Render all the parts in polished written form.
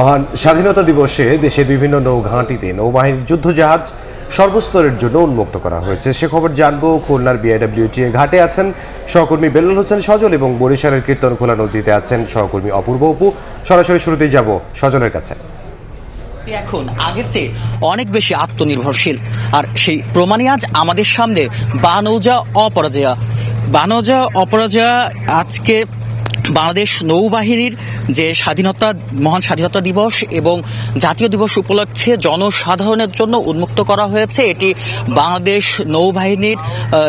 মহান স্বাধীনতা দিবসে দেশের বিভিন্ন নৌঘাঁটিতে নৌবাহিনীর যুদ্ধজাহাজ সর্বস্তরের জন্য উন্মুক্ত করা হয়েছে। সে খবর জানবো। খুলনার বিআইডব্লিউটিএ ঘাটে আছেন সহকর্মী বেলাল হোসেন সজল এবং বরিশালের কীর্তনখোলা নদীতে আছেন সহকর্মী অপূর্ব অপু। সরাসরি শুরুতেই যাব সজলের কাছে। এখন আগের চেয়ে অনেক বেশি আত্মনির্ভরশীল, আর সেই প্রমাণই আজ আমাদের সামনে বানৌজা অপরাজেয় আজকে বাংলাদেশ নৌবাহিনীর যে মহান স্বাধীনতা দিবস এবং জাতীয় দিবস উপলক্ষে জনসাধারণের জন্য উন্মুক্ত করা হয়েছে। এটি বাংলাদেশ নৌবাহিনীর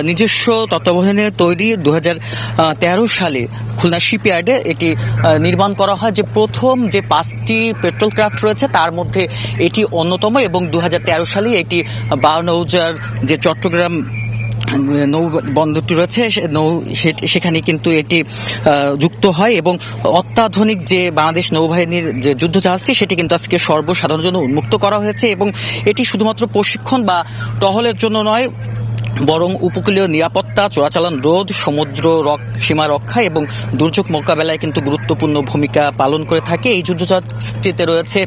নিজস্ব তত্ত্বাবধানে তৈরি 2013 সালে খুলনা শিপইয়ার্ডে এটি নির্মাণ করা হয়। যে প্রথম যে 5টি পেট্রোল ক্রাফট রয়েছে তার মধ্যে এটি অন্যতম, এবং 2013 সালে এটি বানৌজার যে চট্টগ্রাম নৌ বন্দরটি রয়েছে সেখানে কিন্তু এটি যুক্ত হয়, এবং অত্যাধুনিক যে বাংলাদেশ নৌবাহিনীর যে যুদ্ধজাহাজটি সেটি কিন্তু আজকে সর্বসাধারণের জন্য উন্মুক্ত করা হয়েছে। এবং এটি শুধুমাত্র প্রশিক্ষণ বা টহলের জন্য নয়, বরং উপকূলীয় নিরাপত্তা, চোরাচালান রোধ, সমুদ্র সীমা রক্ষা এবং দুর্যোগ মোকাবেলায় কিন্তু গুরুত্বপূর্ণ ভূমিকা পালন করে থাকে। এই যুদ্ধজাহাজটিতে রয়েছে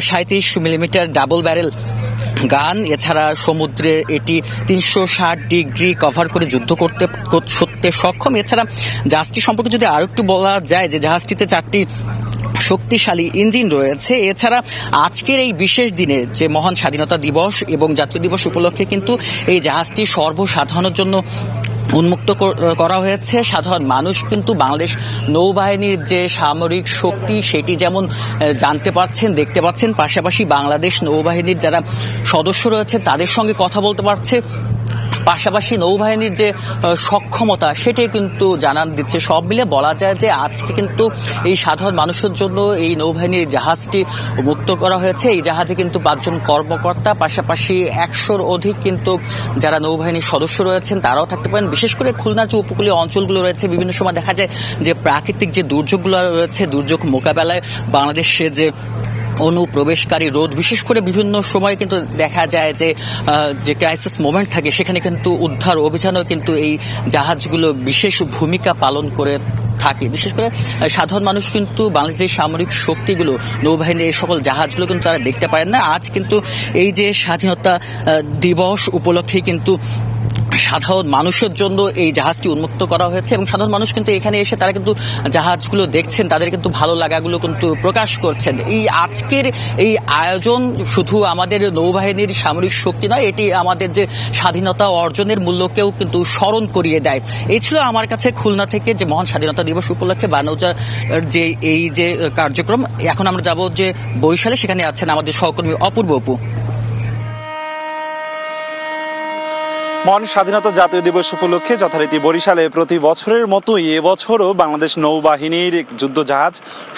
37 মিলিমিটার ডাবল ব্যারেল গান। এছাড়া সমুদ্রে এটি 360 ডিগ্রি কভার করে যুদ্ধ করতে সক্ষম। এছাড়া জাহাজটি সম্পর্কে যদি আরো একটু বলা যায়, যে জাহাজটিতে 4টি শক্তিশালী ইঞ্জিন রয়েছে। এছাড়া আজকের এই বিশেষ দিনে যে মহান স্বাধীনতা দিবস এবং জাতীয় দিবস উপলক্ষে কিন্তু এই জাহাজটি সর্বসাধারণের জন্য উন্মুক্ত করা হয়েছে। সাধারণ মানুষ কিন্তু বাংলাদেশ নৌবাহিনীর যে সামরিক শক্তি সেটি যেমন জানতে পারছেন, দেখতে পাচ্ছেন, পাশাপাশি বাংলাদেশ নৌবাহিনীর যারা সদস্য রয়েছে তাদের সঙ্গে কথা বলতে পারছে, পাশাপাশি নৌবাহিনীর যে সক্ষমতা সেটাই কিন্তু জানান দিচ্ছে। সব মিলে বলা যায় যে আজকে কিন্তু এই সাধারণ মানুষের জন্য এই নৌবাহিনীর জাহাজটি মুক্ত করা হয়েছে। এই জাহাজে কিন্তু 5 জন কর্মকর্তা, পাশাপাশি 100-র অধিক কিন্তু যারা নৌবাহিনীর সদস্য রয়েছেন তারাও থাকতে পারেন। বিশেষ করে খুলনার যে উপকূলীয় অঞ্চলগুলো রয়েছে, বিভিন্ন সময় দেখা যায় যে প্রাকৃতিক যে দুর্যোগগুলো রয়েছে, দুর্যোগ মোকাবেলায় বাংলাদেশে যে অনুপ্রবেশকারী রোধ, বিশেষ করে বিভিন্ন সময় কিন্তু দেখা যায় যে ক্রাইসিস মোমেন্ট থাকে, সেখানে কিন্তু উদ্ধার অভিযানেও কিন্তু এই জাহাজগুলো বিশেষ ভূমিকা পালন করে থাকে। বিশেষ করে সাধারণ মানুষ কিন্তু বাংলাদেশের সামরিক শক্তিগুলো, নৌবাহিনীর এই সকল জাহাজগুলো কিন্তু তারা দেখতে পারেন না। আজ কিন্তু এই যে স্বাধীনতা দিবস উপলক্ষে কিন্তু সাধারণ মানুষের জন্য এই জাহাজটি উন্মুক্ত করা হয়েছে, এবং সাধারণ মানুষ কিন্তু এখানে এসে তারা কিন্তু জাহাজগুলো দেখছেন, তাদের কিন্তু ভালো লাগাগুলো কিন্তু প্রকাশ করছেন। এই আজকের এই আয়োজন শুধু আমাদের নৌবাহিনীর সামরিক শক্তি নয়, এটি আমাদের যে স্বাধীনতা অর্জনের মূল্যকেও কিন্তু স্মরণ করিয়ে দেয়। এই ছিল আমার কাছে খুলনা থেকে যে মহান স্বাধীনতা দিবস উপলক্ষে বানৌজার যে এই যে কার্যক্রম। এখন আমরা যাব যে বরিশালে, সেখানে আছেন আমাদের সহকর্মী অপূর্ব অপু। মহান স্বাধীনতা জাতীয় দিবস উপলক্ষে যথারীতি বরিশালে প্রতি বছরের মতোই এবছরও বাংলাদেশ নৌবাহিনীর যুদ্ধজাহাজ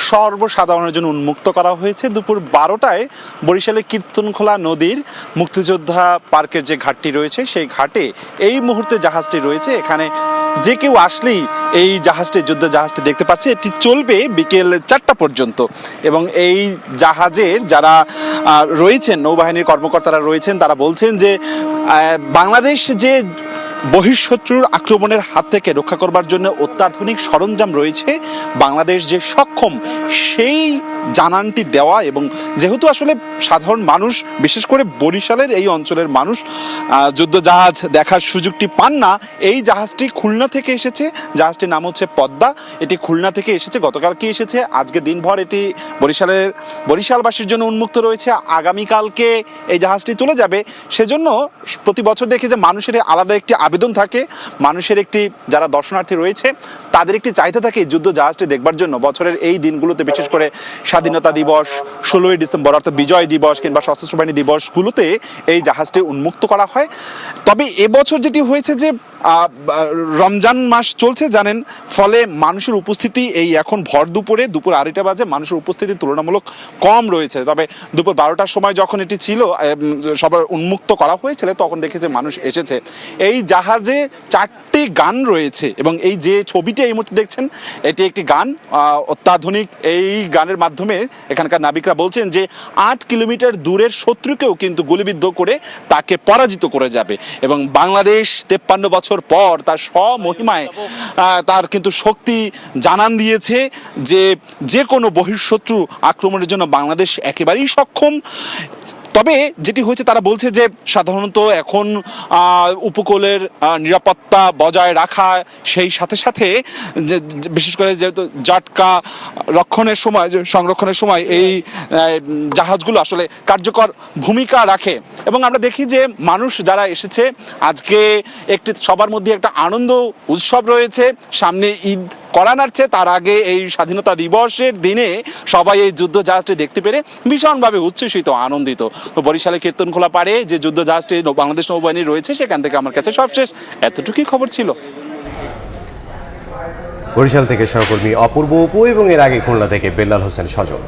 সর্বসাধারণের জন্য উন্মুক্ত করা হয়েছে। দুপুর 12টায় বরিশালে কীর্তনখোলা নদীর মুক্তিযোদ্ধা পার্কের যে ঘাটটি রয়েছে সেই ঘাটে এই মুহূর্তে জাহাজটি রয়েছে। এখানে যে কেউ আসলেই এই যুদ্ধ জাহাজটি দেখতে পাচ্ছে। এটি চলবে বিকেল 4টা পর্যন্ত, এবং এই জাহাজের যারা রয়েছেন, নৌবাহিনীর কর্মকর্তারা রয়েছেন, তারা বলছেন যে বাংলাদেশ যে বহিঃশত্রুর আক্রমণের হাত থেকে রক্ষা করবার জন্য অত্যাধুনিক সরঞ্জাম রয়েছে, বাংলাদেশ যে সক্ষম সেই জানানটি দেওয়া। এবং যেহেতু আসলে সাধারণ মানুষ, বিশেষ করে বরিশালের এই অঞ্চলের মানুষ যুদ্ধজাহাজ দেখার সুযোগটি পান না, এই জাহাজটি খুলনা থেকে এসেছে। জাহাজটির নাম হচ্ছে পদ্মা। এটি খুলনা থেকে এসেছে, গতকালকে এসেছে। আজকে দিনভর এটি বরিশালবাসীর জন্য উন্মুক্ত রয়েছে। আগামীকালকে এই জাহাজটি চলে যাবে। সেজন্য প্রতি বছর দেখি যে মানুষের আলাদা একটি আবেদন থাকে, মানুষের একটি, যারা দর্শনার্থী রয়েছে তাদের একটি চাহিদা থাকে যুদ্ধ জাহাজটি দেখবার জন্য। বছরের এই দিনগুলোতে, বিশেষ করে স্বাধীনতা দিবস, 16ই ডিসেম্বর অর্থাৎ বিজয় দিবস কিংবা সশস্ত্র বাহিনী দিবসগুলোতে এই জাহাজটি উন্মুক্ত করা হয়। তবে এবছর যেটি হয়েছে যে রমজান মাস চলছে জানেন, ফলে মানুষের উপস্থিতি এই এখন ভর দুপুরে, দুপুর 2:30 বাজে, মানুষের উপস্থিতি তুলনামূলক কম রয়েছে। তবে দুপুর 12টার সময় যখন এটি ছিল, সবার উন্মুক্ত করা হয়েছিল, তখন দেখেছে মানুষ এসেছে। এই জাহাজে 4টি গান রয়েছে, এবং এই যে ছবিটি এই মুহূর্তে দেখছেন এটি একটি গান, অত্যাধুনিক। এই গানের মাধ্যমে এখানকার নাবিকরা বলছেন যে 8 কিলোমিটার দূরের শত্রুকেও কিন্তু গুলিবিদ্ধ করে তাকে পরাজিত করে যাবে। এবং বাংলাদেশ 53 বছর বছর পর তার স্বমহিমায় তার কিন্তু শক্তি জানান দিয়েছে যে যে কোনো বহিঃশত্রু আক্রমণের জন্য বাংলাদেশ একেবারেই সক্ষম। তবে যেটি হয়েছে তারা বলছে যে সাধারণত এখন উপকূলের নিরাপত্তা বজায় রাখা, সেই সাথে সাথে যে বিশেষ করে যেহেতু জাটকা সংরক্ষণের সময় এই জাহাজগুলো আসলে কার্যকর ভূমিকা রাখে। এবং আমরা দেখি যে মানুষ যারা এসেছে আজকে একটি সবার মধ্যে একটা আনন্দ উৎসব রয়েছে। সামনে ঈদ করা নাড়ছে, তার আগে এই স্বাধীনতা দিবসের দিনে সবাই এই যুদ্ধ জাহাজটি দেখতে পেরে ভীষণভাবে উচ্ছ্বসিত, আনন্দিত। তো বরিশালে কীর্তনখোলা পাড়ে যে যুদ্ধ জাহাজটি বাংলাদেশ নৌবাহিনী রয়েছে সেখান থেকে আমার কাছে সবশেষ এতটুকুই খবর ছিল। বরিশাল থেকে সহকর্মী অপূর্ব অপু এবং এর আগে খুলনা থেকে বেল্লাল হোসেন সজল।